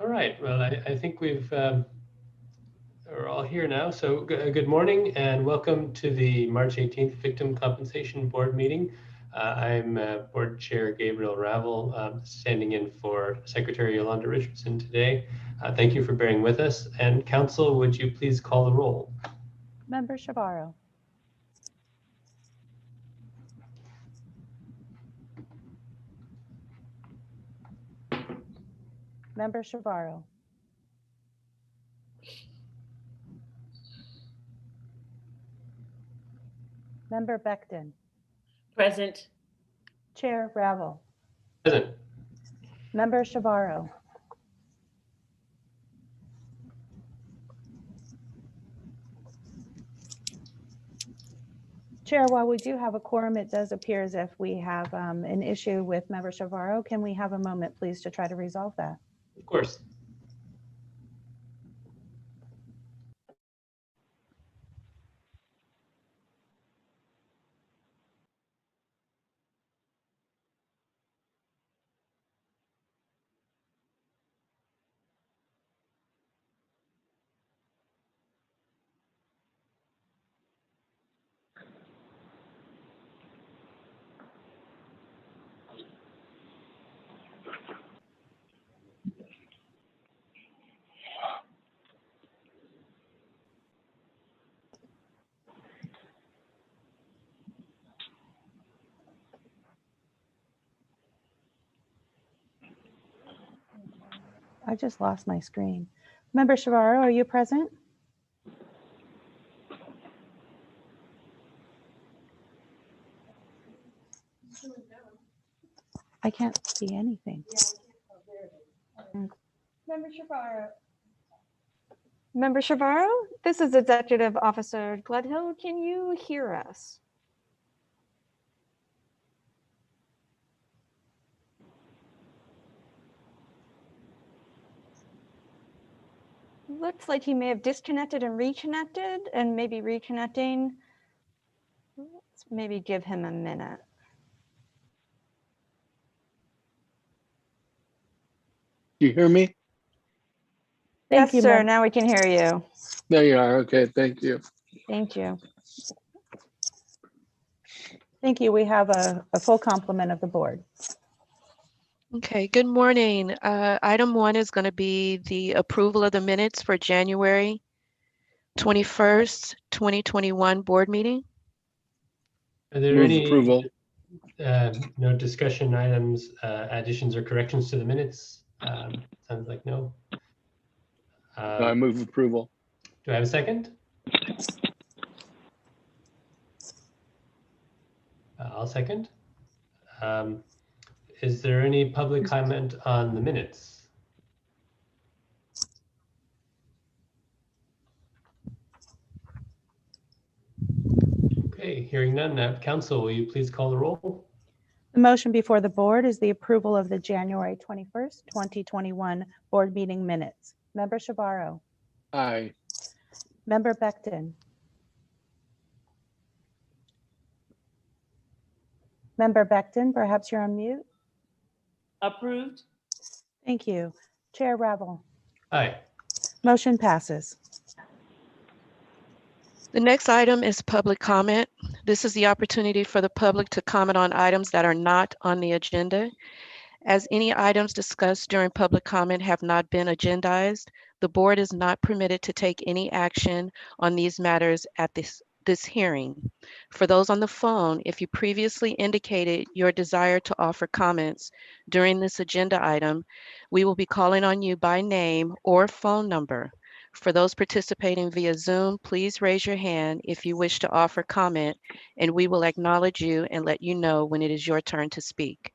All right. Well, I think we're all here now. So good morning and welcome to the March 18th Victim Compensation Board meeting. I'm Board Chair Gabriel Ravel, standing in for Secretary Yolanda Richardson today. Thank you for bearing with us. And Council, would you please call the roll? Member Shavaro. Member Shavaro. Member Becton. Present. Chair Ravel. Present. Member Shavaro. Chair, while we do have a quorum, it does appear as if we have an issue with Member Shavaro. Can we have a moment, please, to try to resolve that? Of course. I just lost my screen. Member Shavaro, are you present? I can't see anything. Member Shavaro. Member Shavaro, this is Executive Officer Gledhill. Can you hear us? Looks like he may have disconnected and reconnected and maybe reconnecting. Let's maybe give him a minute. Do you hear me? Thank Yes, you, sir. Now we can hear you. There you are. Okay, thank you. Thank you. Thank you. We have a full complement of the board. Okay, good morning. Item 1 is going to be the approval of the minutes for January 21st, 2021 board meeting. Are there Move any approval. no discussion items, additions or corrections to the minutes? Sounds like no. I move approval. Do I have a second? I'll second. Is there any public comment on the minutes? Okay, hearing none. Now, Council, will you please call the roll? The motion before the board is the approval of the January 21st, 2021 board meeting minutes. Member Shavaro. Aye. Member Becton. Member Becton, perhaps you're on mute. Approved. Thank you. Chair Ravel. Aye. Motion passes. The next item is public comment. This is the opportunity for the public to comment on items that are not on the agenda. As any items discussed during public comment have not been agendized, the board is not permitted to take any action on these matters at this hearing. For those on the phone, if you previously indicated your desire to offer comments during this agenda item, we will be calling on you by name or phone number. For those participating via Zoom, please raise your hand if you wish to offer comment, and we will acknowledge you and let you know when it is your turn to speak.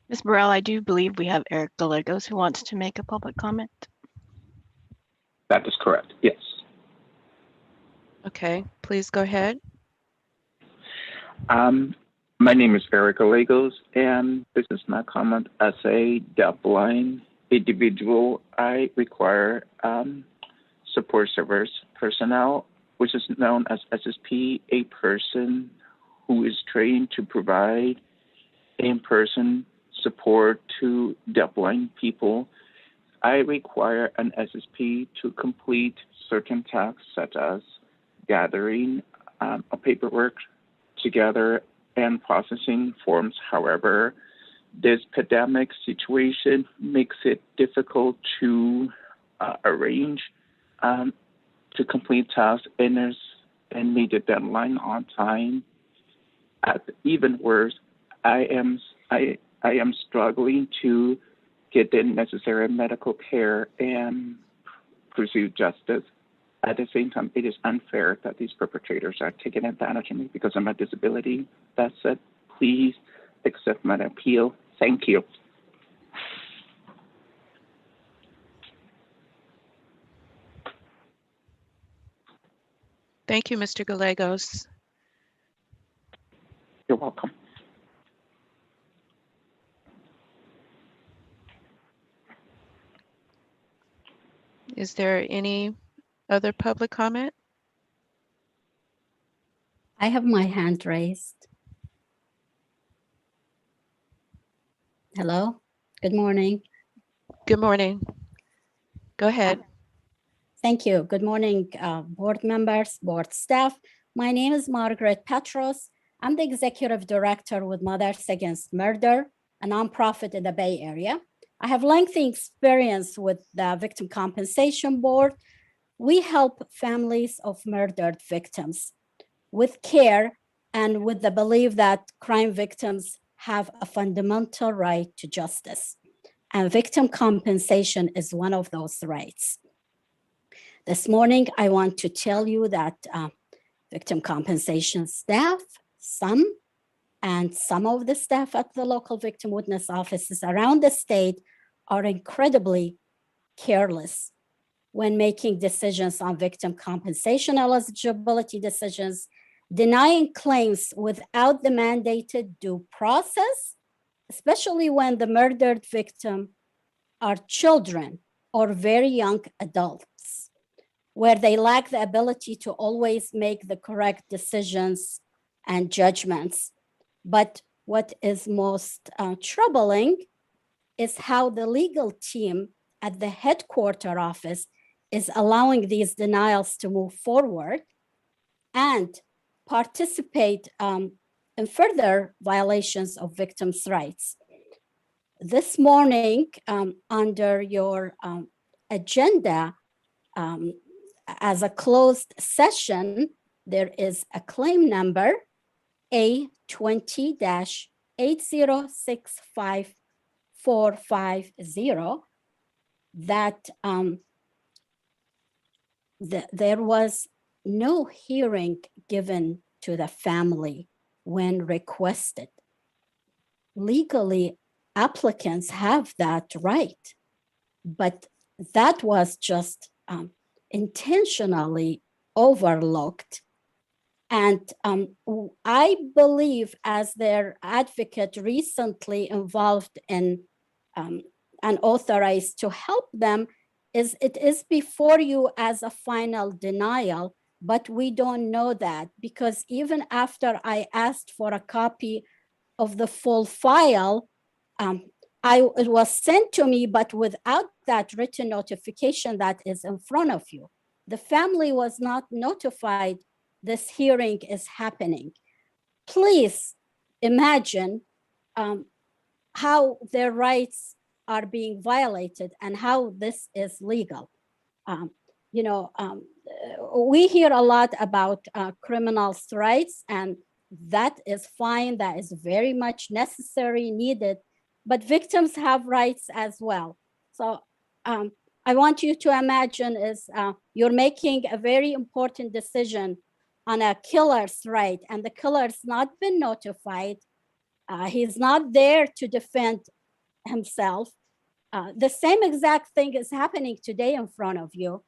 Ms. Burrell, I do believe we have Eric Gallegos who wants to make a public comment. That is correct, yes. Okay, please go ahead. My name is Eric Gallegos, and this is my comment. As a deafblind individual, I require support service personnel, which is known as SSP, a person who is trained to provide in-person support to deafblind people. I require an SSP to complete certain tasks such as gathering a paperwork together and processing forms. However, this pandemic situation makes it difficult to arrange to complete tasks and meet the deadline on time. Even worse, I am struggling to get the necessary medical care and pursue justice. At the same time, it is unfair that these perpetrators are taking advantage of me because of my disability. That said, please accept my appeal. Thank you. Thank you, Mr. Gallegos. You're welcome. Is there any other public comment? I have my hand raised. Hello, good morning. Good morning. Go ahead. Thank you. Good morning, board members, board staff. My name is Margaret Petros. I'm the executive director with Mothers Against Murder, a nonprofit in the Bay Area. I have lengthy experience with the Victim Compensation Board. We help families of murdered victims with care and with the belief that crime victims have a fundamental right to justice. And victim compensation is one of those rights. This morning, I want to tell you that victim compensation staff, some of the staff at the local victim witness offices around the state are incredibly careless when making decisions on victim compensation eligibility decisions, denying claims without the mandated due process, especially when the murdered victim are children or very young adults, where they lack the ability to always make the correct decisions and judgments. But what is most troubling is how the legal team at the headquarter office is allowing these denials to move forward and participate in further violations of victims' rights. This morning, under your agenda, as a closed session, there is a claim number A20-8065450 that there was no hearing given to the family when requested. Legally, applicants have that right, but that was just intentionally overlooked. And I believe, as their advocate recently involved in and authorized to help them, it is before you as a final denial, but we don't know that because even after I asked for a copy of the full file, it was sent to me, but without that written notification that is in front of you. The family was not notified this hearing is happening. Please imagine how their rights are being violated and how this is legal. We hear a lot about criminals' rights, and that is fine. That is very much necessary, needed, but victims have rights as well. So I want you to imagine is you're making a very important decision on a killer's right, and the killer's not been notified. He's not there to defend himself. The same exact thing is happening today in front of you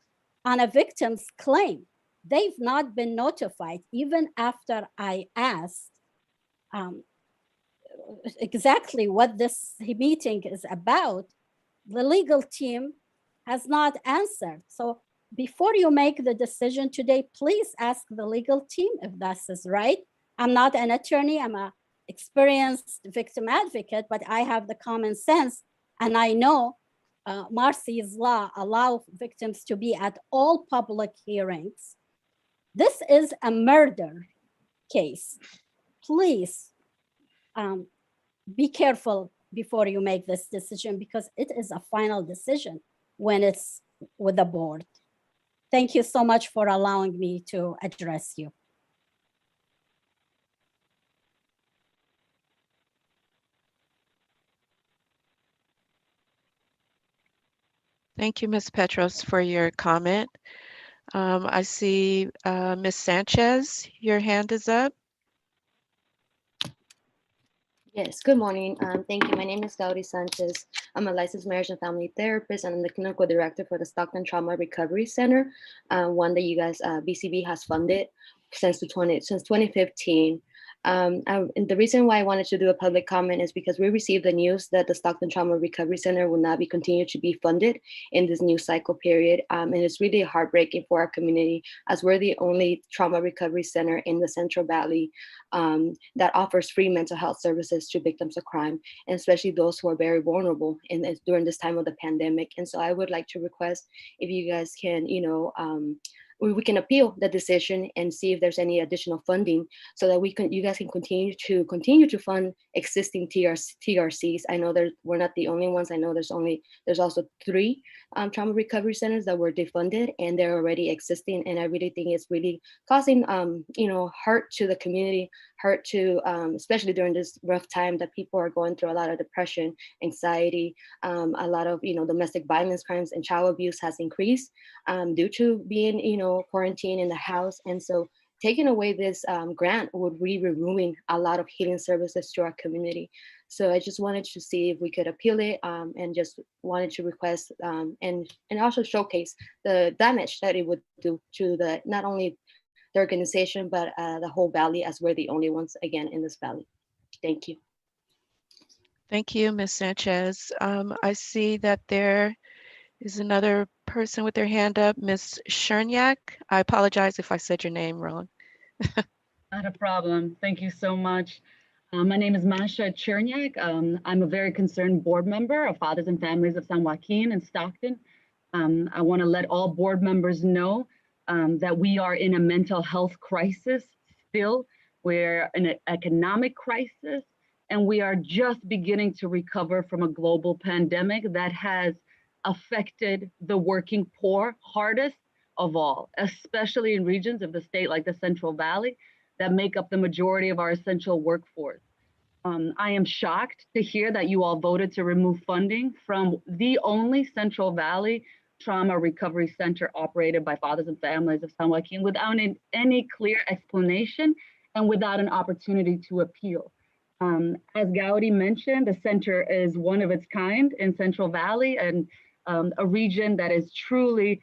on a victim's claim. They've not been notified even after I asked exactly what this meeting is about. The legal team has not answered. So before you make the decision today, please ask the legal team if this is right. I'm not an attorney, I'm a experienced victim advocate, but I have the common sense, and I know Marcy's law allow victims to be at all public hearings. This is a murder case. Please be careful before you make this decision, because it is a final decision when it's with the board. Thank you so much for allowing me to address you. Thank you, Ms. Petros, for your comment. I see Ms. Sanchez, your hand is up. Yes, good morning. Thank you. My name is Gauri Sanchez. I'm a licensed marriage and family therapist, and I'm the clinical director for the Stockton Trauma Recovery Center, one that you guys, BCB has funded since 2015. And the reason why I wanted to do a public comment is because we received the news that the Stockton Trauma Recovery Center will not be continued to be funded in this new cycle period. And it's really heartbreaking for our community, as we're the only trauma recovery center in the Central Valley that offers free mental health services to victims of crime, and especially those who are very vulnerable during this time of the pandemic. And so I would like to request if you guys can, we can appeal the decision and see if there's any additional funding, so that you guys can continue to fund existing TRCs. I know we're not the only ones. I know there's also 3 trauma recovery centers that were defunded, and they're already existing. And I really think it's really causing hurt to the community, hurt to especially during this rough time that people are going through a lot of depression, anxiety, a lot of domestic violence crimes and child abuse has increased due to being quarantined in the house. And so taking away this grant would be removing a lot of healing services to our community. So I just wanted to see if we could appeal it, and just wanted to request and also showcase the damage that it would do to not only the organization, but the whole valley, as we're the only ones again in this valley. Thank you. Thank you, Ms. Sanchez. I see that there is another person with their hand up, Ms. Cherniak. I apologize if I said your name wrong. Not a problem. Thank you so much. My name is Masha Cherniak. I'm a very concerned board member of Fathers and Families of San Joaquin and Stockton. I want to let all board members know that we are in a mental health crisis still. We're in an economic crisis, and we are just beginning to recover from a global pandemic that has affected the working poor hardest of all, especially in regions of the state like the Central Valley that make up the majority of our essential workforce. I am shocked to hear that you all voted to remove funding from the only Central Valley Trauma Recovery Center operated by Fathers and Families of San Joaquin without any clear explanation and without an opportunity to appeal. As Gaudi mentioned, the center is one of its kind in Central Valley, and a region that is truly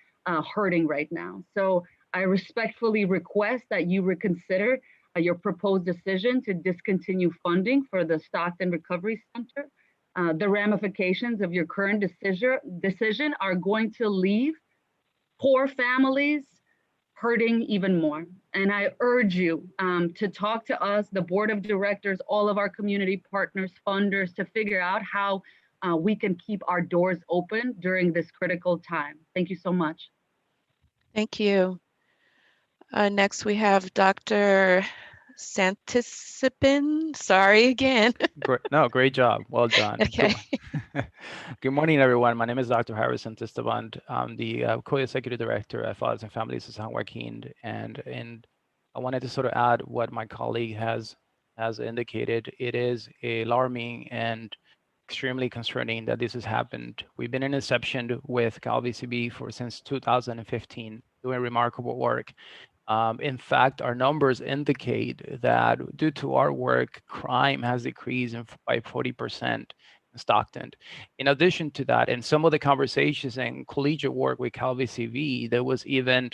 hurting right now. So I respectfully request that you reconsider your proposed decision to discontinue funding for the Stockton Recovery Center. The ramifications of your current decision are going to leave poor families hurting even more. And I urge you to talk to us, the board of directors, all of our community partners, funders, to figure out how we can keep our doors open during this critical time. Thank you so much. Thank you. Next, we have Dr. Santisipin. Sorry again. No, great job. Well done. Okay. Good morning, everyone. My name is Dr. Harris Santisteban. I'm the co-executive director at Fathers and Families of San Joaquin, and I wanted to sort of add what my colleague has indicated. It is alarming and extremely concerning that this has happened. We've been in inception with CalVCB since 2015, doing remarkable work. In fact, our numbers indicate that due to our work, crime has decreased by 40% in Stockton. In addition to that, in some of the conversations and collegiate work with CalVCB, there was even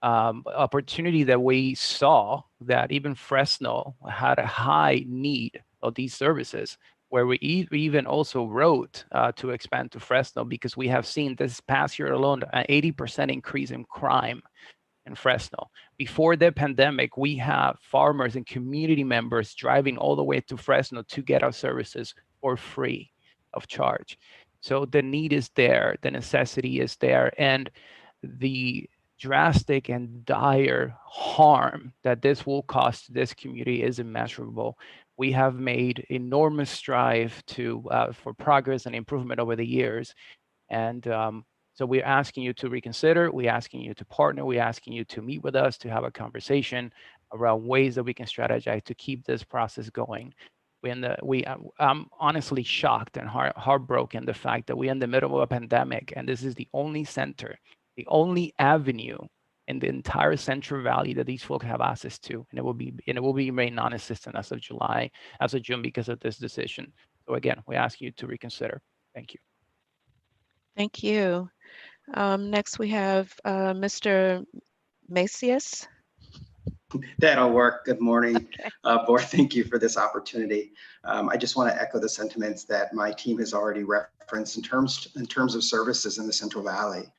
opportunity that we saw that even Fresno had a high need of these services, where we even also wrote to expand to Fresno, because we have seen this past year alone an 80% increase in crime. in Fresno. Before the pandemic, we have farmers and community members driving all the way to Fresno to get our services for free of charge. So the need is there, the necessity is there, and the drastic and dire harm that this will cause to this community is immeasurable. We have made enormous strive for progress and improvement over the years. And so we're asking you to reconsider, we're asking you to partner, we're asking you to meet with us, to have a conversation around ways that we can strategize to keep this process going. I'm honestly shocked and heartbroken the fact that we're in the middle of a pandemic and this is the only center, the only avenue in the entire Central Valley that these folks have access to, and it will be remain non-existent as of June because of this decision. So again, we ask you to reconsider. Thank you. Thank you. Next, we have Mr. Macias. That'll work. Good morning, board. Thank you for this opportunity. I just want to echo the sentiments that my team has already referenced in terms of services in the Central Valley.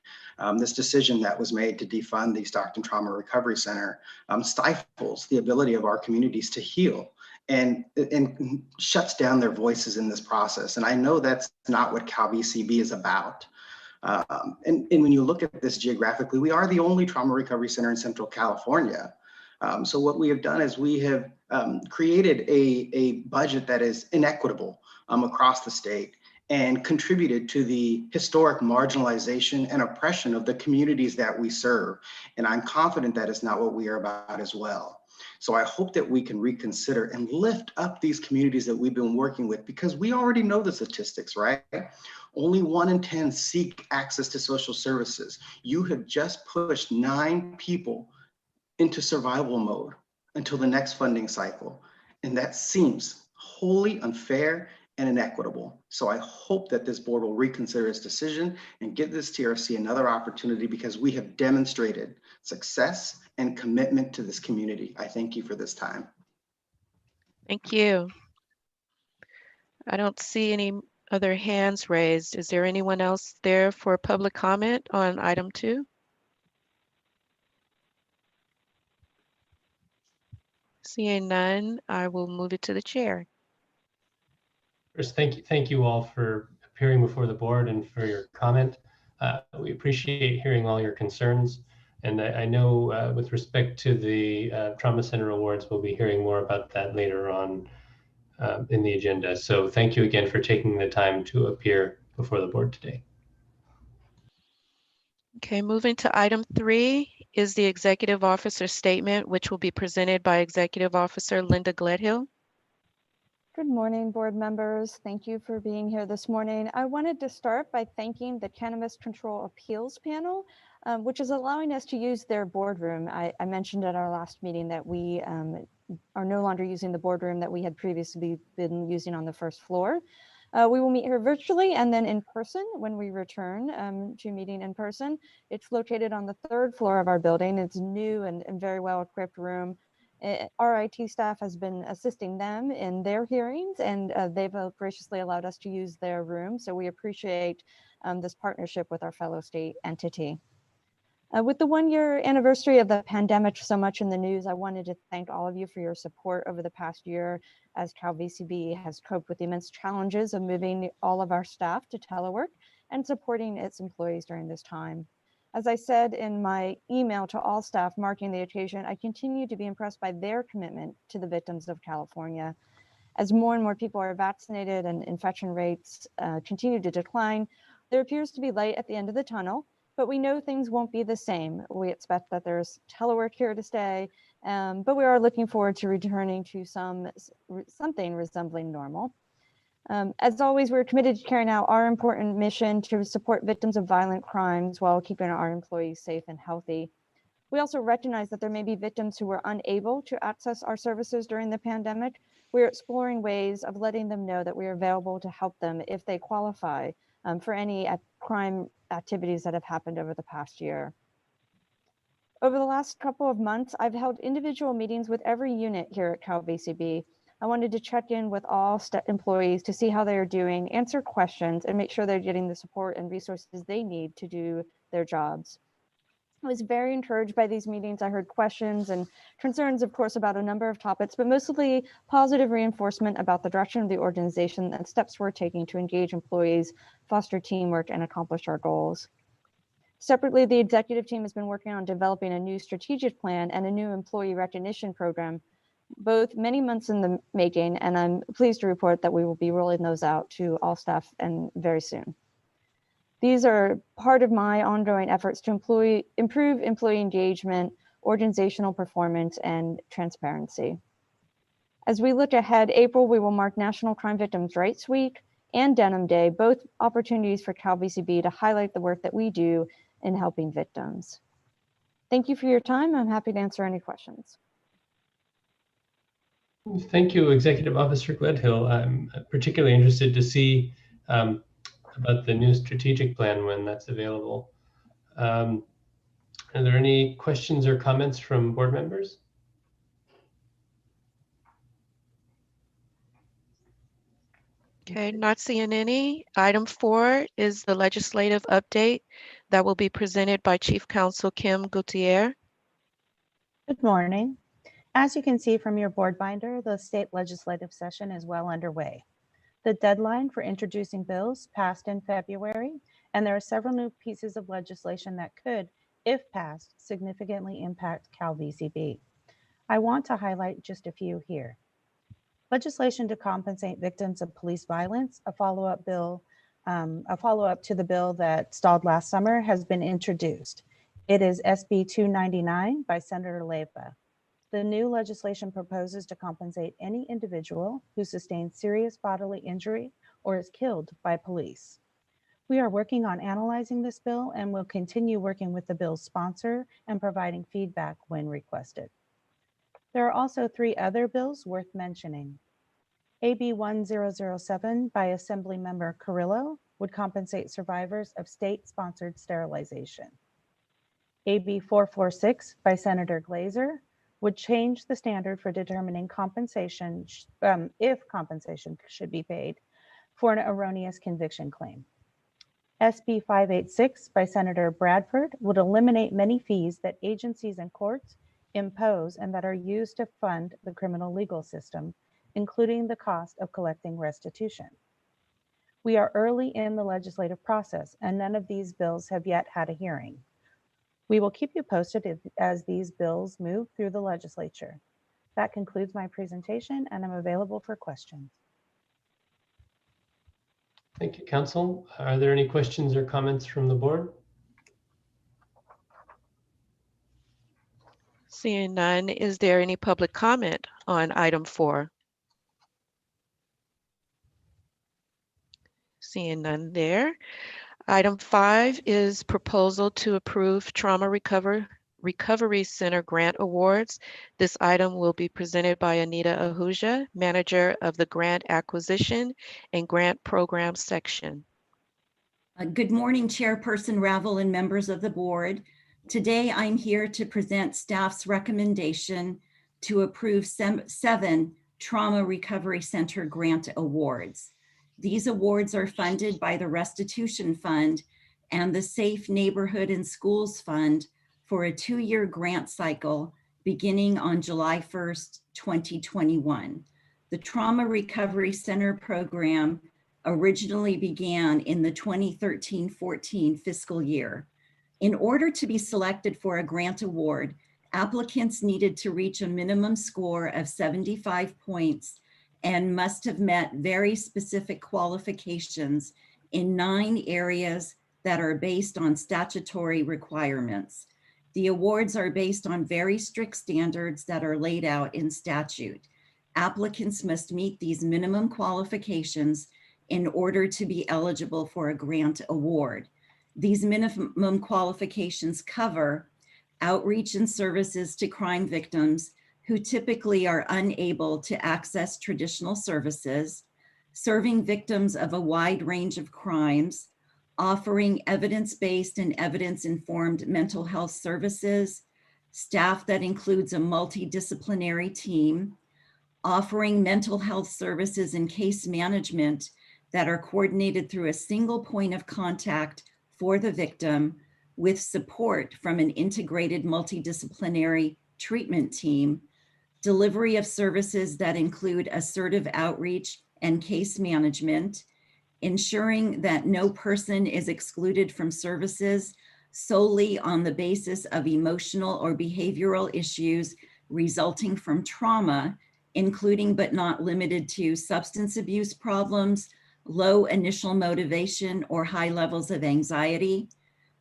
This decision that was made to defund the Stockton Trauma Recovery Center stifles the ability of our communities to heal and shuts down their voices in this process. And I know that's not what CalVCB is about. And when you look at this geographically, we are the only trauma recovery center in Central California. So what we have done is we have created a budget that is inequitable across the state and contributed to the historic marginalization and oppression of the communities that we serve. And I'm confident that is not what we are about as well. So I hope that we can reconsider and lift up these communities that we've been working with, because we already know the statistics, right? Only 1 in 10 seek access to social services. You have just pushed 9 people into survival mode until the next funding cycle. And that seems wholly unfair and inequitable. So I hope that this board will reconsider its decision and give this TRC another opportunity, because we have demonstrated success and commitment to this community. I thank you for this time. Thank you. I don't see any other hands raised. Is there anyone else there for public comment on item 2? Seeing none, I will move it to the chair. First, thank you all for appearing before the board and for your comment. We appreciate hearing all your concerns. And I know with respect to the Trauma Center Awards, we'll be hearing more about that later on in the agenda. So thank you again for taking the time to appear before the board today. Okay, moving to item 3 is the Executive Officer Statement, which will be presented by Executive Officer Linda Gledhill. Good morning, board members. Thank you for being here this morning. I wanted to start by thanking the Cannabis Control Appeals Panel, which is allowing us to use their boardroom. I mentioned at our last meeting that we are no longer using the boardroom that we had previously been using on the first floor. We will meet here virtually and then in person when we return to meeting in person. It's located on the 3rd floor of our building. It's a new and very well-equipped room. Our IT staff has been assisting them in their hearings, and they've graciously allowed us to use their room. So we appreciate this partnership with our fellow state entity. With the 1-year anniversary of the pandemic so much in the news, I wanted to thank all of you for your support over the past year as CalVCB has coped with the immense challenges of moving all of our staff to telework and supporting its employees during this time. As I said in my email to all staff marking the occasion, I continue to be impressed by their commitment to the victims of California. As more and more people are vaccinated and infection rates continue to decline, there appears to be light at the end of the tunnel, but we know things won't be the same. We expect that there's telework here to stay, but we are looking forward to returning to something resembling normal. As always, we're committed to carrying out our important mission to support victims of violent crimes while keeping our employees safe and healthy. We also recognize that there may be victims who were unable to access our services during the pandemic. We're exploring ways of letting them know that we are available to help them if they qualify for any crime activities that have happened over the past year. Over the last couple of months, I've held individual meetings with every unit here at CalVCB. I wanted to check in with all employees to see how they are doing, answer questions, and make sure they're getting the support and resources they need to do their jobs. I was very encouraged by these meetings. I heard questions and concerns, of course, about a number of topics, but mostly positive reinforcement about the direction of the organization and steps we're taking to engage employees, foster teamwork, and accomplish our goals. Separately, the executive team has been working on developing a new strategic plan and a new employee recognition program, both many months in the making, and I'm pleased to report that we will be rolling those out to all staff and very soon. These are part of my ongoing efforts to improve employee engagement, organizational performance, and transparency. As we look ahead, April, we will mark National Crime Victims' Rights Week and Denim Day, both opportunities for Cal VCB to highlight the work that we do in helping victims. Thank you for your time. I'm happy to answer any questions. Thank you, Executive Officer Gledhill. I'm particularly interested to see about the new strategic plan when that's available. Are there any questions or comments from board members? Okay, not seeing any. Item 4 is the legislative update that will be presented by Chief Counsel Kim Gutierrez. Good morning. As you can see from your board binder, the state legislative session is well underway. The deadline for introducing bills passed in February, and there are several new pieces of legislation that could, if passed, significantly impact Cal VCB. I want to highlight just a few here. Legislation to compensate victims of police violence, a follow-up to the bill that stalled last summer, has been introduced. It is SB 299 by Senator Leiva. The new legislation proposes to compensate any individual who sustains serious bodily injury or is killed by police. We are working on analyzing this bill and will continue working with the bill's sponsor and providing feedback when requested. There are also 3 other bills worth mentioning. AB 1007 by Assemblymember Carrillo would compensate survivors of state-sponsored sterilization. AB 446 by Senator Glazer would change the standard for determining compensation, if compensation should be paid for an erroneous conviction claim. SB 586 by Senator Bradford would eliminate many fees that agencies and courts impose and that are used to fund the criminal legal system, including the cost of collecting restitution. We are early in the legislative process, and none of these bills have yet had a hearing. We will keep you posted as these bills move through the legislature. That concludes my presentation, and I'm available for questions. Thank you, Council. Are there any questions or comments from the board? Seeing none, is there any public comment on item 4? Seeing none there. Item 5 is proposal to approve Trauma Recovery Center grant awards. This item will be presented by Anita Ahuja, manager of the Grant Acquisition and Grant Program section. Good morning, Chairperson Ravel and members of the board. Today, I'm here to present staff's recommendation to approve 7 Trauma Recovery Center grant awards. These awards are funded by the Restitution Fund and the Safe Neighborhood and Schools Fund for a 2-year grant cycle beginning on July 1st, 2021. The Trauma Recovery Center program originally began in the 2013-14 fiscal year. In order to be selected for a grant award, applicants needed to reach a minimum score of 75 points and must have met very specific qualifications in 9 areas that are based on statutory requirements. The awards are based on very strict standards that are laid out in statute. Applicants must meet these minimum qualifications in order to be eligible for a grant award. These minimum qualifications cover outreach and services to crime victims who typically are unable to access traditional services, serving victims of a wide range of crimes, offering evidence-based and evidence-informed mental health services, staff that includes a multidisciplinary team, offering mental health services and case management that are coordinated through a single point of contact for the victim with support from an integrated multidisciplinary treatment team, delivery of services that include assertive outreach and case management, ensuring that no person is excluded from services solely on the basis of emotional or behavioral issues resulting from trauma, including but not limited to substance abuse problems, low initial motivation, or high levels of anxiety,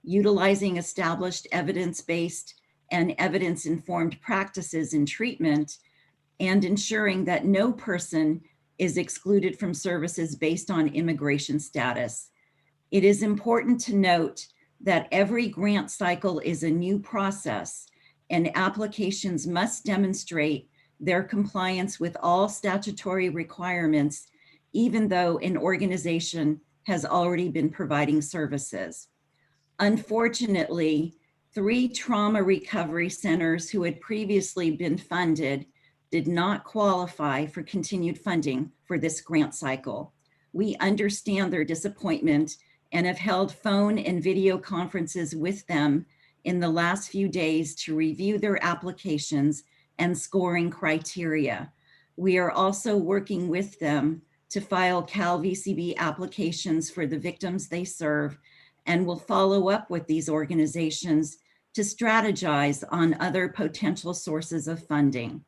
utilizing established evidence-based and evidence-informed practices in treatment, and ensuring that no person is excluded from services based on immigration status. It is important to note that every grant cycle is a new process, and applications must demonstrate their compliance with all statutory requirements, even though an organization has already been providing services. Unfortunately, 3 trauma recovery centers who had previously been funded did not qualify for continued funding for this grant cycle. We understand their disappointment and have held phone and video conferences with them in the last few days to review their applications and scoring criteria. We are also working with them to file Cal VCB applications for the victims they serve, and will follow up with these organizations to strategize on other potential sources of funding.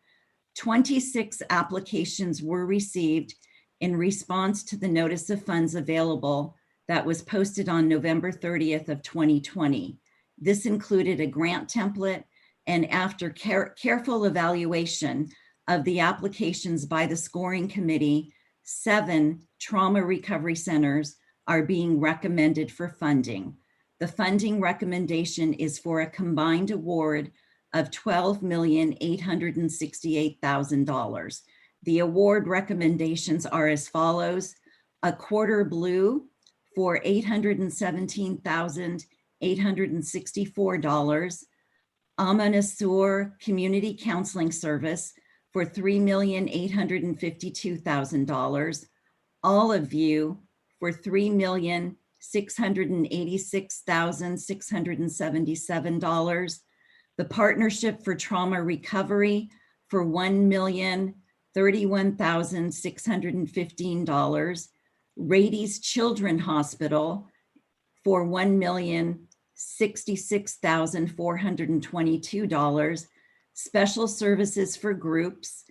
26 applications were received in response to the notice of funds available that was posted on November 30th of 2020. This included a grant template, and after careful evaluation of the applications by the scoring committee, 7 trauma recovery centers are being recommended for funding. The funding recommendation is for a combined award of $12,868,000. The award recommendations are as follows: a quarter blue for $817,864, Amanasur Community Counseling Service for $3,852,000, Olive View for $3,686,677, the Partnership for Trauma Recovery for $1,031,615, Rady's Children Hospital for $1,066,422, Special Services for Groups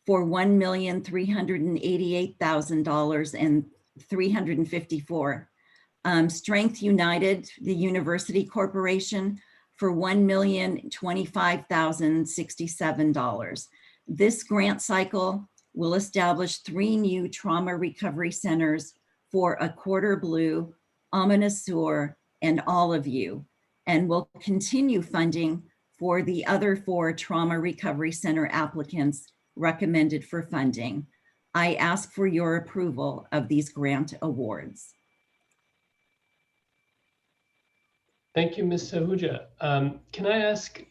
for $1,388,000 and 354. Strength United, the University Corporation, for $1,025,067. This grant cycle will establish 3 new trauma recovery centers for A Quarter Blue, Amanasur, and Olive View, and will continue funding for the other 4 trauma recovery center applicants recommended for funding. I ask for your approval of these grant awards. Thank you, Ms. Sahuja. Can I ask,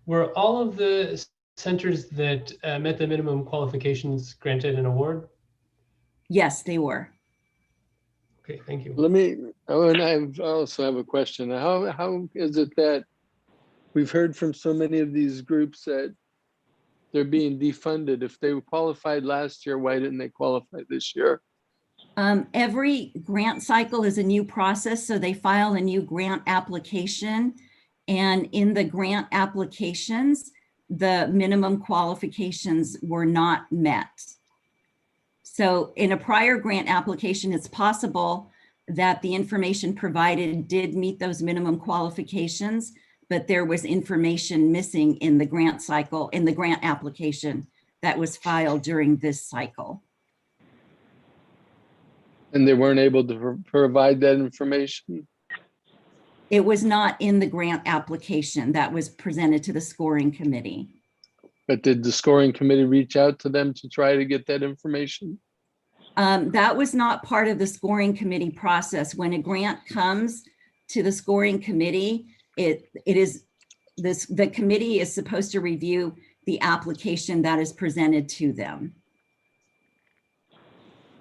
were all of the centers that met the minimum qualifications granted an award? Yes, they were. Okay, thank you. I also have a question. How is it that we've heard from so many of these groups that they're being defunded? If they qualified last year, why didn't they qualify this year? Every grant cycle is a new process, so they file a new grant application, and in the grant applications, the minimum qualifications were not met. So in a prior grant application, it's possible that the information provided did meet those minimum qualifications, but there was information missing in the grant cycle, in the grant application that was filed during this cycle. And they weren't able to provide that information? It was not in the grant application that was presented to the scoring committee. But did the scoring committee reach out to them to try to get that information? That was not part of the scoring committee process. When a grant comes to the scoring committee, the committee is supposed to review the application that is presented to them.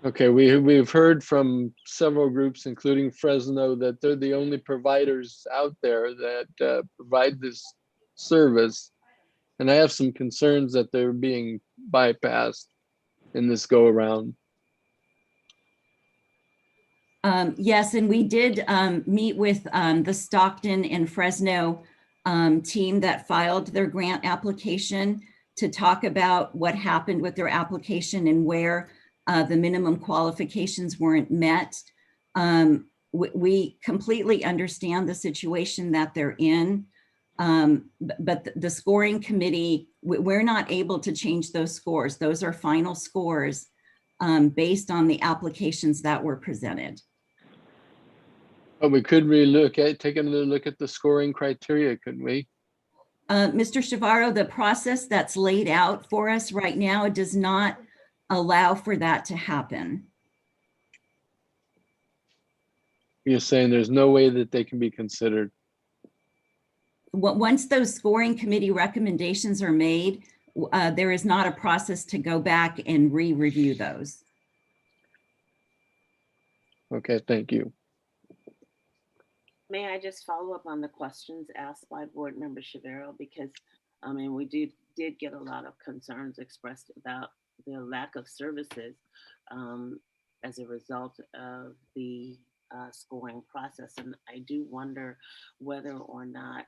Okay, we've heard from several groups, including Fresno, that they're the only providers out there that provide this service. And I have some concerns that they're being bypassed in this go around. Yes, and we did meet with the Stockton and Fresno team that filed their grant application to talk about what happened with their application and where the minimum qualifications weren't met. We completely understand the situation that they're in, but the scoring committee, we're not able to change those scores. Those are final scores based on the applications that were presented. But we could really take another look at the scoring criteria, couldn't we? Mr. Chavarro, the process that's laid out for us right now does not allow for that to happen. You're saying there's no way that they can be considered. Once those scoring committee recommendations are made, there is not a process to go back and re-review those. Okay, thank you. May I just follow up on the questions asked by Board Member Chavarro? Because, I mean, we did get a lot of concerns expressed about the lack of services as a result of the scoring process. And I do wonder whether or not,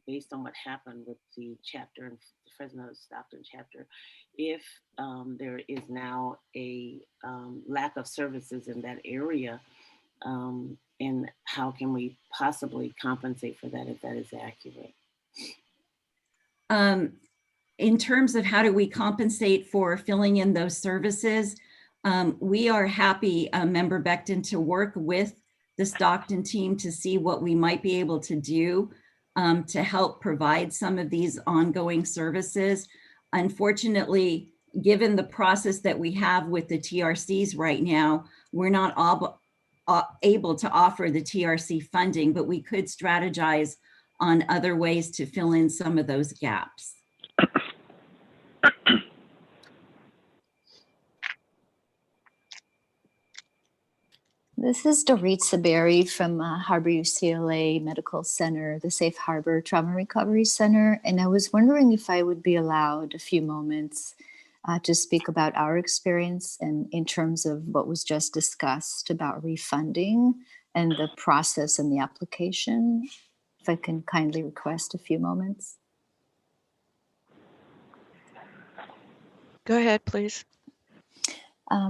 based on what happened with the chapter in the Fresno Stockton chapter, if there is now a lack of services in that area, and how can we possibly compensate for that if that is accurate? In terms of how do we compensate for filling in those services, we are happy, Member Becton, to work with the Stockton team to see what we might be able to do to help provide some of these ongoing services. Unfortunately, given the process that we have with the TRCs right now, we're not able to offer the TRC funding, but we could strategize on other ways to fill in some of those gaps. This is Dorit Saberi from Harbor UCLA Medical Center, the Safe Harbor Trauma Recovery Center. And I was wondering if I would be allowed a few moments to speak about our experience and in terms of what was just discussed about refunding and the process and the application. If I can kindly request a few moments. Go ahead, please.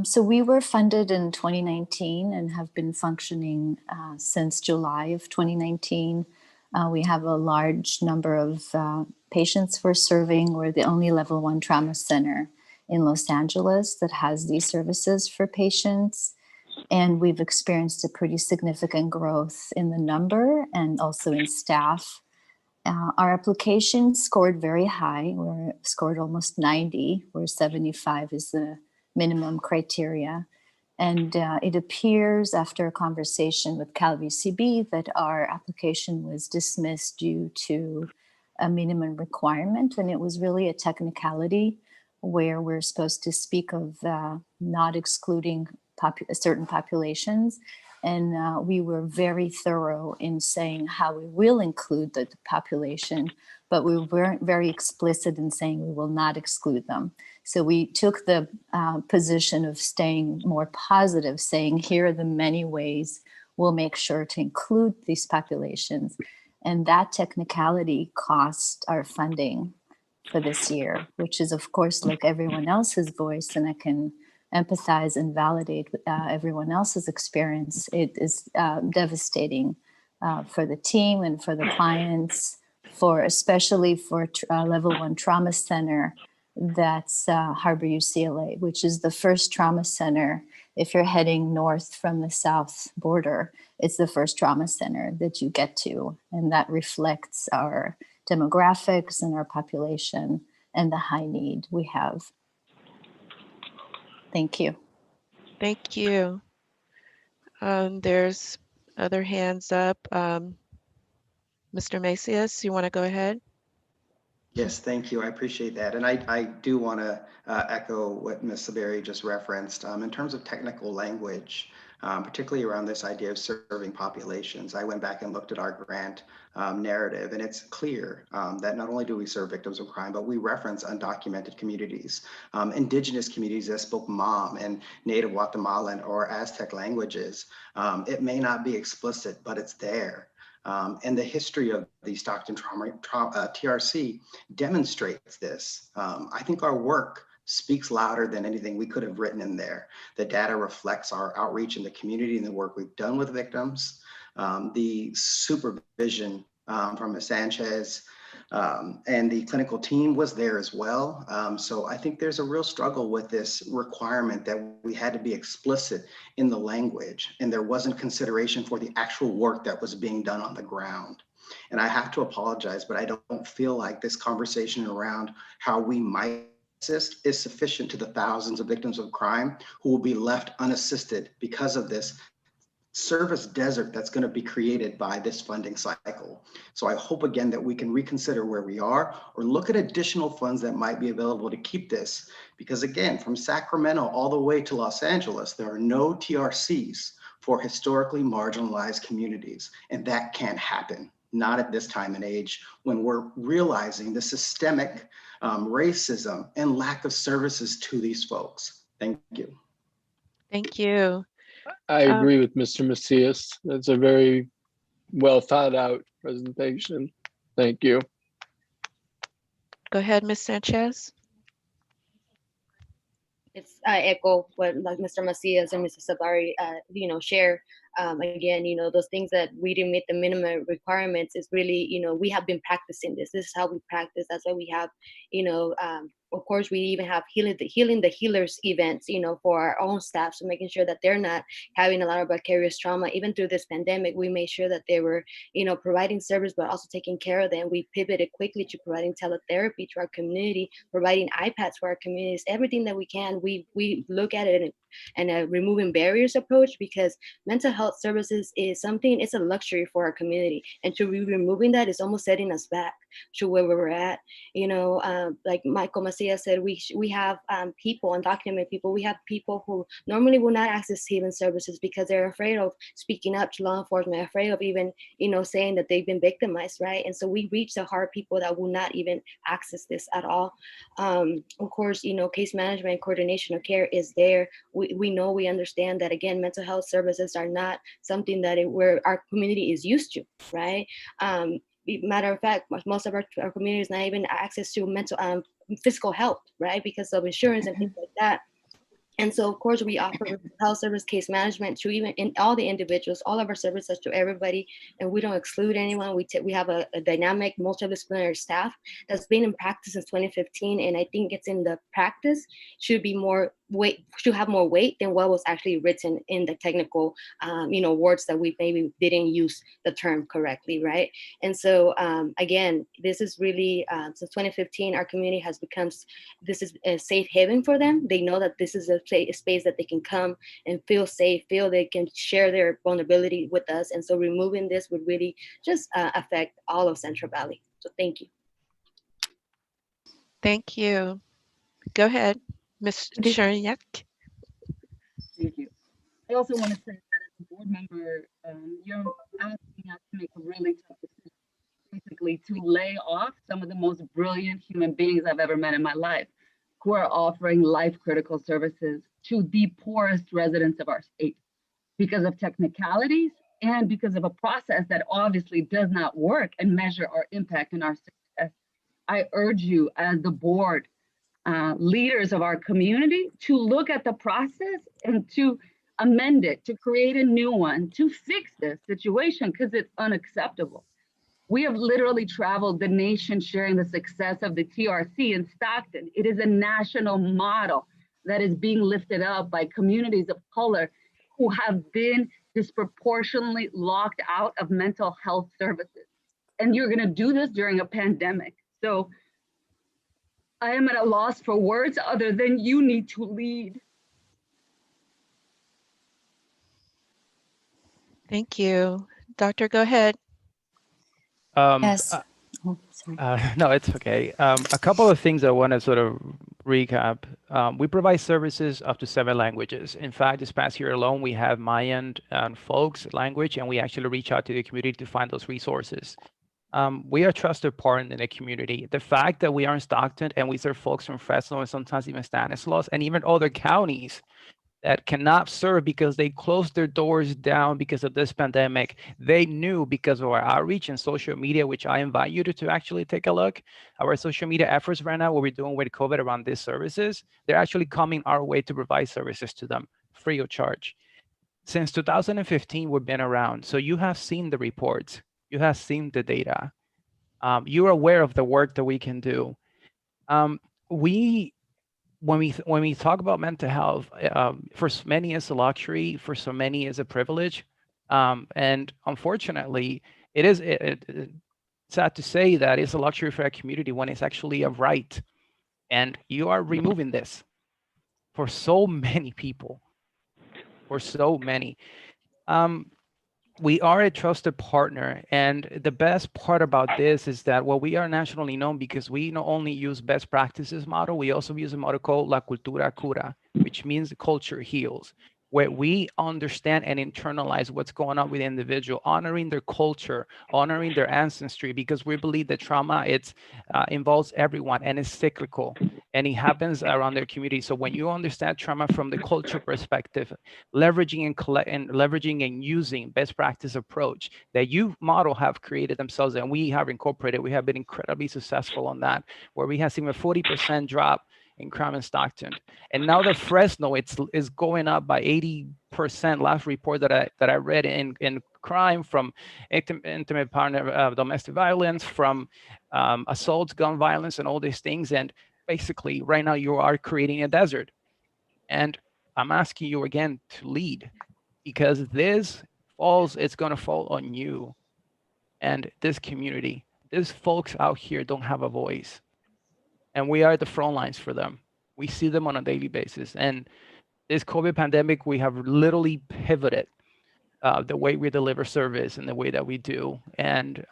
So we were funded in 2019 and have been functioning since July of 2019. We have a large number of patients we're serving. We're the only level 1 trauma center in Los Angeles that has these services for patients. And we've experienced a pretty significant growth in the number and also in staff. Our application scored very high. We're scored almost 90, where 75 is the minimum criteria. And it appears after a conversation with CalVCB that our application was dismissed due to a minimum requirement. And it was really a technicality where we're supposed to speak of not excluding certain populations. And we were very thorough in saying how we will include the population, but we weren't very explicit in saying we will not exclude them. So we took the position of staying more positive, saying here are the many ways we'll make sure to include these populations. And that technicality cost our funding for this year, which is of course like everyone else's voice, and I can empathize and validate everyone else's experience. It is devastating for the team and for the clients, especially for level 1 trauma center. That's Harbor UCLA, which is the first trauma center. If you're heading north from the south border, it's the first trauma center that you get to. And that reflects our demographics and our population and the high need we have. Thank you. Thank you. There's other hands up. Mr. Macias, you want to go ahead? Yes, thank you. I appreciate that. And I do want to echo what Ms. Saberi just referenced in terms of technical language, particularly around this idea of serving populations. I went back and looked at our grant narrative, and it's clear that not only do we serve victims of crime, but we reference undocumented communities, indigenous communities that spoke Mam and Native Guatemalan or Aztec languages. It may not be explicit, but it's there. And the history of the Stockton TRC demonstrates this. I think our work speaks louder than anything we could have written in there. The data reflects our outreach in the community and the work we've done with victims. The supervision from Ms. Sanchez and the clinical team was there as well. So I think there's a real struggle with this requirement that we had to be explicit in the language, and there wasn't consideration for the actual work that was being done on the ground. And I have to apologize, but I don't feel like this conversation around how we might assist is sufficient to the thousands of victims of crime who will be left unassisted because of this service desert that's going to be created by this funding cycle. So I hope again that we can reconsider where we are or look at additional funds that might be available to keep this. Because again, from Sacramento all the way to Los Angeles, there are no TRCs for historically marginalized communities. And that can't happen, not at this time and age when we're realizing the systemic racism and lack of services to these folks. Thank you. Thank you. I agree with Mr. Macias. That's a very well thought out presentation. Thank you. Go ahead, Ms. Sanchez. I echo what like Mr. Macias and Mrs. Sabari, share. Again, those things that we didn't meet the minimum requirements is really, we have been practicing this. This is how we practice. That's why we have, of course, we even have healing the healers events, for our own staff. So making sure that they're not having a lot of vicarious trauma. Even through this pandemic, we made sure that they were, providing service, but also taking care of them. We pivoted quickly to providing teletherapy to our community, providing iPads for our communities, everything that we can. We look at it and a removing barriers approach, because mental health services is something, it's a luxury for our community. And to be removing that is almost setting us back to where we were at. Like Michael Macias said, we have people, undocumented people, we have people who normally will not access healing services because they're afraid of speaking up to law enforcement, afraid of even, saying that they've been victimized, right? And so we reach the hard people that will not even access this at all. Of course, case management and coordination of care is there. We understand that, again, mental health services are not something that where our community is used to, right? Matter of fact, most of our community is not even access to mental physical health, right? Because of insurance and things like that. And so, of course, we offer health service case management to even in all the individuals, all of our services to everybody, and we don't exclude anyone. We have a dynamic multidisciplinary staff that's been in practice since 2015, and I think it's in the practice should have more weight than what was actually written in the technical, words that we maybe didn't use the term correctly, right? And so, again, this is really since 2015, our community has become this is a safe haven for them. They know that this is a space that they can come and feel safe, feel they can share their vulnerability with us. And so removing this would really just affect all of Central Valley. So thank you. Thank you. Go ahead, Ms. Cherniak. Thank you. I also want to say that as a board member, you're asking us to make a really tough decision, basically to lay off some of the most brilliant human beings I've ever met in my life, who are offering life-critical services to the poorest residents of our state because of technicalities and because of a process that obviously does not work and measure our impact and our success. I urge you as the board, leaders of our community, to look at the process and to amend it, to create a new one, to fix this situation, because it's unacceptable. We have literally traveled the nation sharing the success of the TRC in Stockton. It is a national model that is being lifted up by communities of color who have been disproportionately locked out of mental health services. And you're gonna do this during a pandemic. So I am at a loss for words other than you need to lead. Thank you. Doctor, go ahead. Yes. No, it's okay. A couple of things I want to sort of recap. We provide services up to 7 languages. In fact, this past year alone, we have Mayan and folks language, and we actually reach out to the community to find those resources. We are a trusted partner in the community. The fact that we are in Stockton and we serve folks from Fresno and sometimes even Stanislaus and even other counties that cannot serve because they closed their doors down because of this pandemic. They knew because of our outreach and social media, which I invite you to actually take a look. Our social media efforts right now, what we're doing with COVID around these services, they're actually coming our way to provide services to them free of charge. Since 2015, we've been around. So you have seen the reports, you have seen the data. You're aware of the work that we can do. When we talk about mental health, for many it's a luxury, for so many it's a privilege, and unfortunately, it is sad to say that it's a luxury for a community when it's actually a right, and you are removing this for so many people, for so many. We are a trusted partner, and the best part about this is that we are nationally known because we not only use best practices model, we also use a model called La Cultura Cura, which means culture heals, where we understand and internalize what's going on with the individual, honoring their culture, honoring their ancestry, because we believe that trauma involves everyone and is cyclical and it happens around their community. So when you understand trauma from the culture perspective, leveraging and using best practice approach that you model have created themselves and we have incorporated, we have been incredibly successful on that, where we have seen a 40% drop in crime in Stockton. And now the Fresno, is going up by 80%. Last report that I read in crime from intimate partner, domestic violence, from assaults, gun violence, and all these things. And basically, right now you are creating a desert. And I'm asking you again to lead, because it's going to fall on you and this community. These folks out here don't have a voice, and we are the front lines for them. We see them on a daily basis. And this COVID pandemic, we have literally pivoted the way we deliver service and the way that we do. And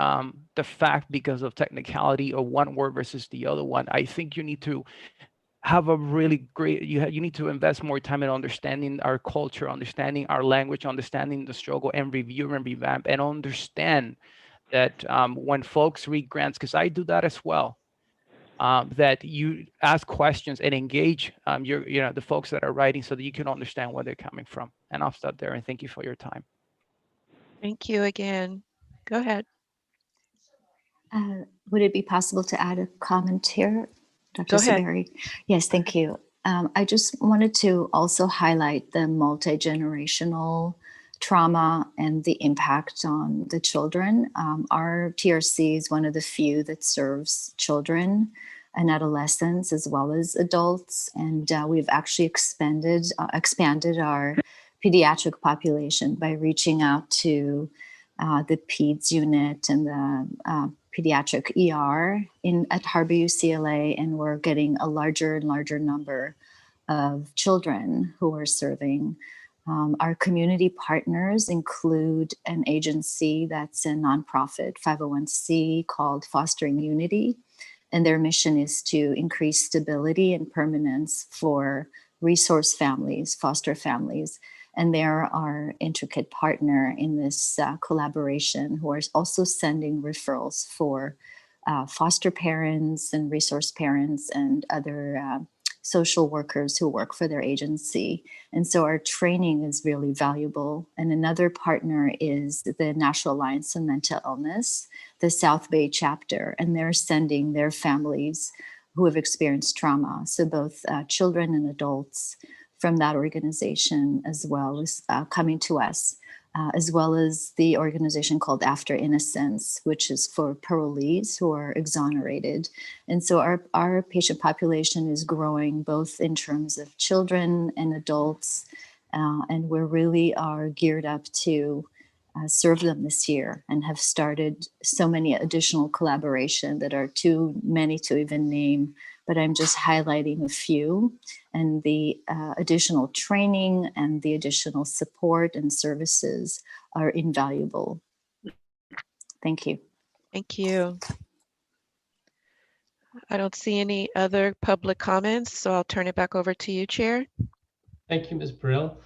the fact, because of technicality of one word versus the other one, I think you need to have a really great, you need to invest more time in understanding our culture, understanding our language, understanding the struggle, and review and revamp, and understand that when folks read grants, because I do that as well, that you ask questions and engage the folks that are writing so that you can understand where they're coming from. And I'll stop there, and thank you for your time. Thank you again. Go ahead. Would it be possible to add a comment here, Dr. Go ahead. Saberi? Yes, thank you. I just wanted to also highlight the multi-generational trauma and the impact on the children. Our TRC is one of the few that serves children and adolescents as well as adults. And we've actually expanded our pediatric population by reaching out to the PEDS unit and the pediatric ER at Harbor UCLA, and we're getting a larger and larger number of children who are serving. Our community partners include an agency that's a nonprofit 501c called Fostering Unity, and their mission is to increase stability and permanence for resource families, foster families. And they're our intricate partner in this collaboration, who are also sending referrals for foster parents and resource parents and other social workers who work for their agency. And so our training is really valuable. And another partner is the National Alliance on Mental Illness, the South Bay chapter, and they're sending their families who have experienced trauma. So both children and adults from that organization, as well as coming to us, as well as the organization called After Innocence, which is for parolees who are exonerated. And so our patient population is growing both in terms of children and adults, and we really are geared up to serve them this year, and have started so many additional collaboration that are too many to even name, but I'm just highlighting a few. And the additional training and the additional support and services are invaluable. Thank you. Thank you. I don't see any other public comments, so I'll turn it back over to you, Chair. Thank you, Ms. Burrell.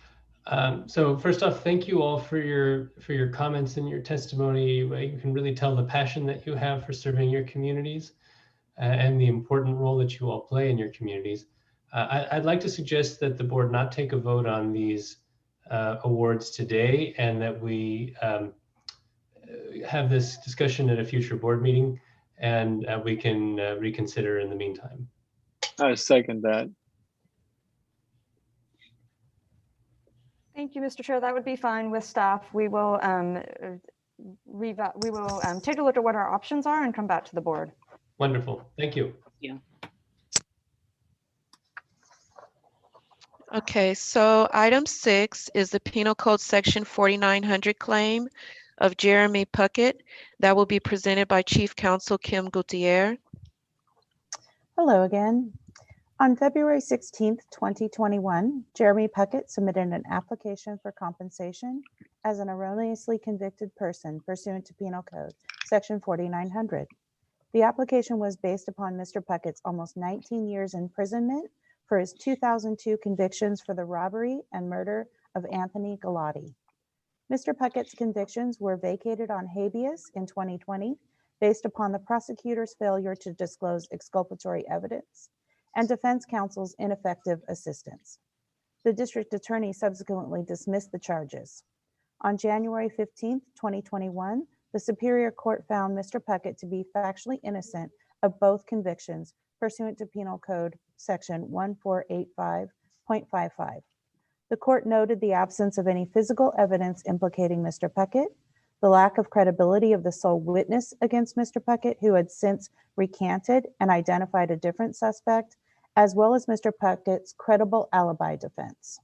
So first off, thank you all for your comments and your testimony. You can really tell the passion that you have for serving your communities and the important role that you all play in your communities. I'd like to suggest that the board not take a vote on these awards today, and that we have this discussion at a future board meeting, and we can reconsider in the meantime. I second that. Thank you, Mr. Chair. That would be fine with staff. We will take a look at what our options are and come back to the board. Wonderful. Thank you. Yeah. Okay, so item 6 is the Penal Code Section 4900 claim of Jeremy Puckett that will be presented by Chief Counsel Kim Gutierrez. Hello again. On February 16th, 2021, Jeremy Puckett submitted an application for compensation as an erroneously convicted person pursuant to Penal Code Section 4900. The application was based upon Mr. Puckett's almost 19 years imprisonment for his 2002 convictions for the robbery and murder of Anthony Galati. Mr. Puckett's convictions were vacated on habeas in 2020 based upon the prosecutor's failure to disclose exculpatory evidence and defense counsel's ineffective assistance. The district attorney subsequently dismissed the charges. On January 15th, 2021, the Superior Court found Mr. Puckett to be factually innocent of both convictions pursuant to Penal Code Section 1485.55. The court noted the absence of any physical evidence implicating Mr. Puckett, the lack of credibility of the sole witness against Mr. Puckett, who had since recanted and identified a different suspect, as well as Mr. Puckett's credible alibi defense.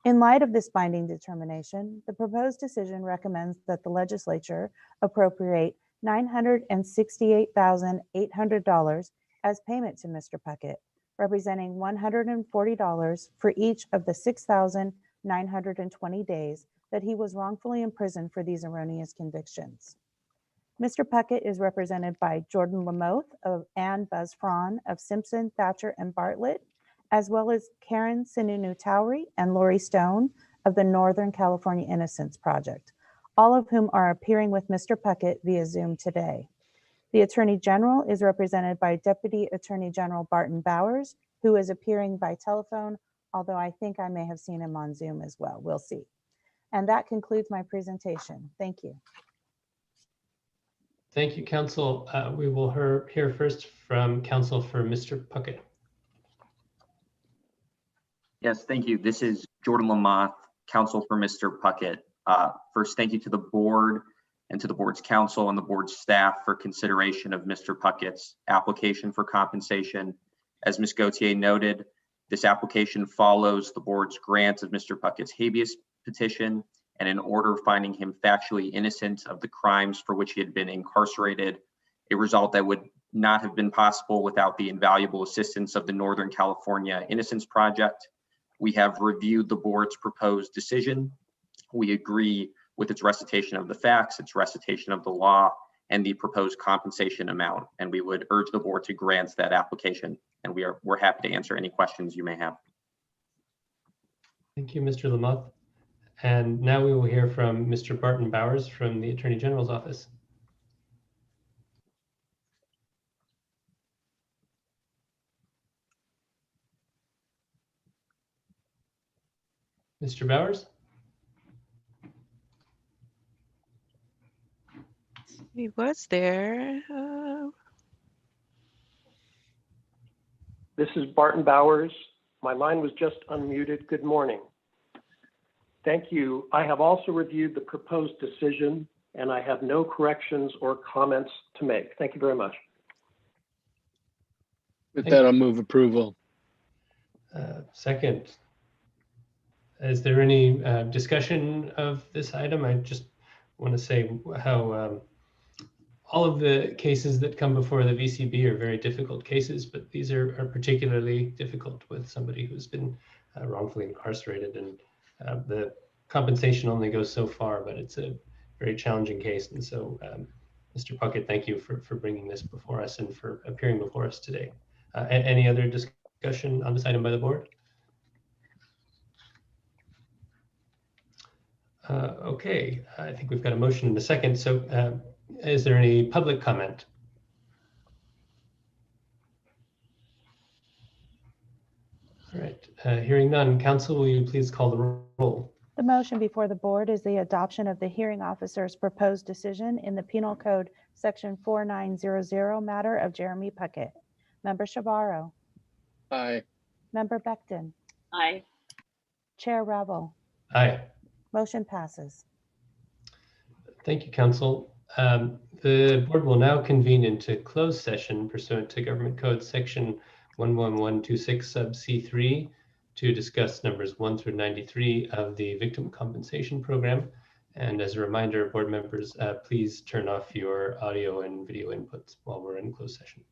In light of this binding determination, the proposed decision recommends that the legislature appropriate $968,800 as payment to Mr. Puckett, representing $140 for each of the 6,920 days that he was wrongfully imprisoned for these erroneous convictions. Mr. Puckett is represented by Jordan Lamoth and Buzz Fraun of Simpson, Thatcher, and Bartlett, as well as Karen Sununu Towery and Lori Stone of the Northern California Innocence Project, all of whom are appearing with Mr. Puckett via Zoom today. The Attorney General is represented by Deputy Attorney General Barton Bowers, who is appearing by telephone, although I think I may have seen him on Zoom as well. We'll see. And that concludes my presentation. Thank you. Thank you, counsel. We will hear first from counsel for Mr. Puckett. Yes, thank you. This is Jordan Lamoth, counsel for Mr. Puckett. First, thank you to the board and to the board's counsel and the board's staff for consideration of Mr. Puckett's application for compensation. As Ms. Gauthier noted, this application follows the board's grant of Mr. Puckett's habeas petition and an order finding him factually innocent of the crimes for which he had been incarcerated, a result that would not have been possible without the invaluable assistance of the Northern California Innocence Project. We have reviewed the board's proposed decision. We agree with its recitation of the facts, its recitation of the law, and the proposed compensation amount. And we would urge the board to grant that application. And we're happy to answer any questions you may have. Thank you, Mr. Lamoth. And now we will hear from Mr. Barton Bowers from the Attorney General's office. Mr. Bowers? He was there. This is Barton Bowers. My line was just unmuted. Good morning. Thank you. I have also reviewed the proposed decision and I have no corrections or comments to make. Thank you very much. With that, I'll move approval. Second. Is there any discussion of this item? I just want to say how all of the cases that come before the VCB are very difficult cases, but these are particularly difficult with somebody who's been wrongfully incarcerated, and the compensation only goes so far, but it's a very challenging case. And so Mr. Puckett, thank you for bringing this before us and for appearing before us today. Any other discussion on this item by the board? Okay, I think we've got a motion in a second. So is there any public comment? All right, hearing none. Council, will you please call the roll? The motion before the board is the adoption of the hearing officer's proposed decision in the Penal Code Section 4900 matter of Jeremy Puckett. Member Shabaro. Aye. Member Becton. Aye. Chair Revel. Aye. Motion passes. Thank you, Council. The board will now convene into closed session pursuant to Government Code Section 11126 sub C3 to discuss numbers 1 through 93 of the Victim Compensation Program. And as a reminder, board members, please turn off your audio and video inputs while we're in closed session.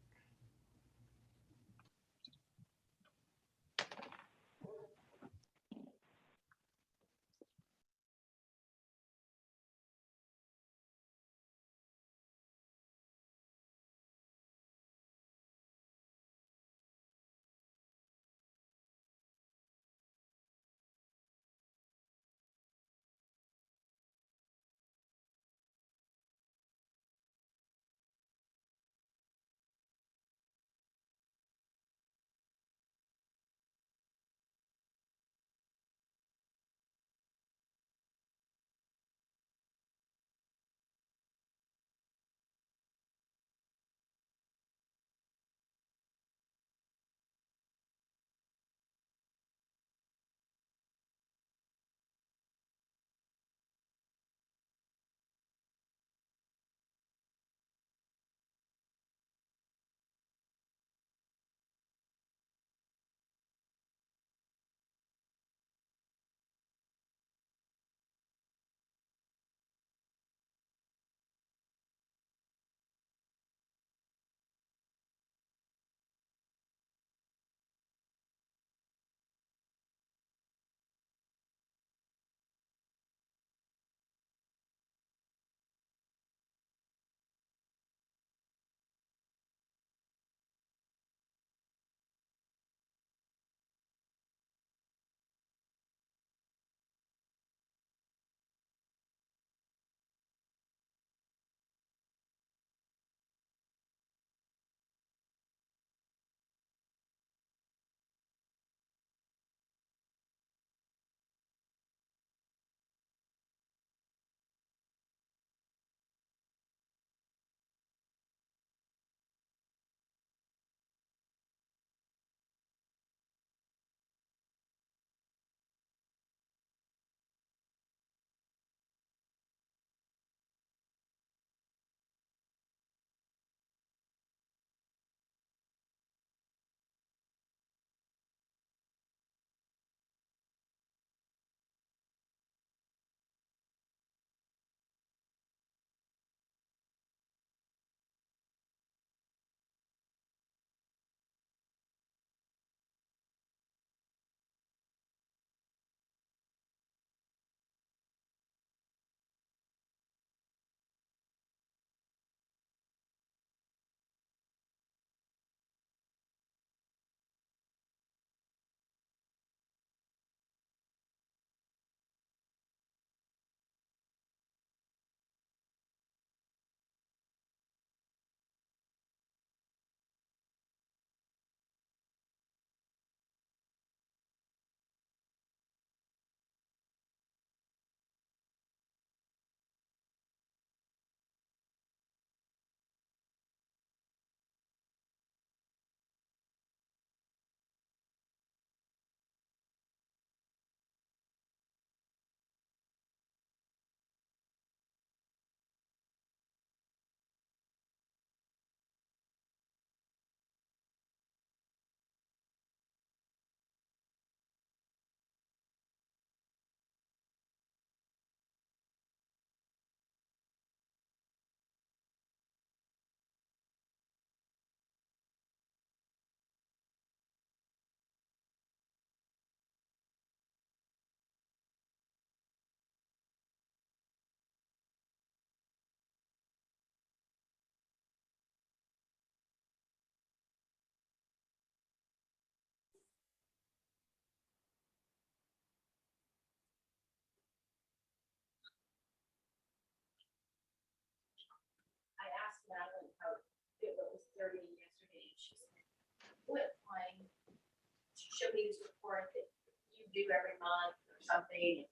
news report that you do every month or something.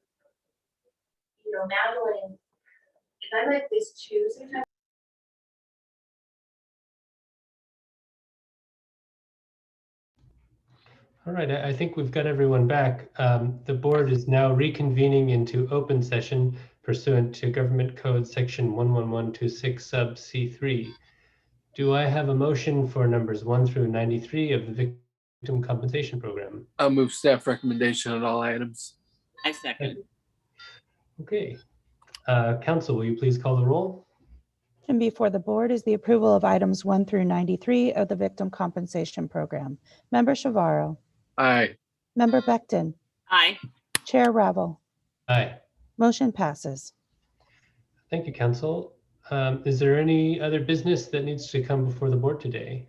You know, Madeline, and I'm like this too sometimes. All right, I think we've got everyone back. The board is now reconvening into open session pursuant to Government Code Section 11126 sub C3. Do I have a motion for numbers 1 through 93 of the Victim Compensation Program? I'll move staff recommendation on all items. I second. Okay. Council, will you please call the roll? And before the board is the approval of items 1 through 93 of the Victim Compensation Program. Member Shavaro. Aye. Member Becton. Aye. Chair Ravel. Aye. Motion passes. Thank you, Council. Is there any other business that needs to come before the board today?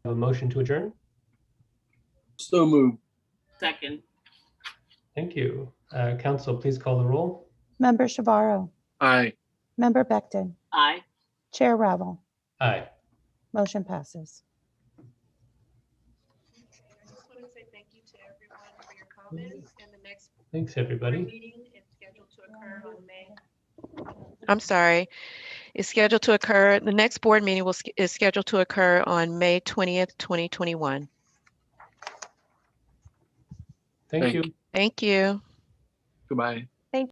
Have a motion to adjourn? So moved. Second. Thank you. Council, please call the roll. Member Shavaro. Aye. Member Becton. Aye. Chair Ravel. Aye. Motion passes. I just want to say thank you to everyone for your comments, and the next Thanks, everybody. meeting is scheduled to occur on I'm sorry. It's scheduled to occur, the next board meeting is scheduled to occur on May 20th, 2021. Thank you. Thank you. Goodbye.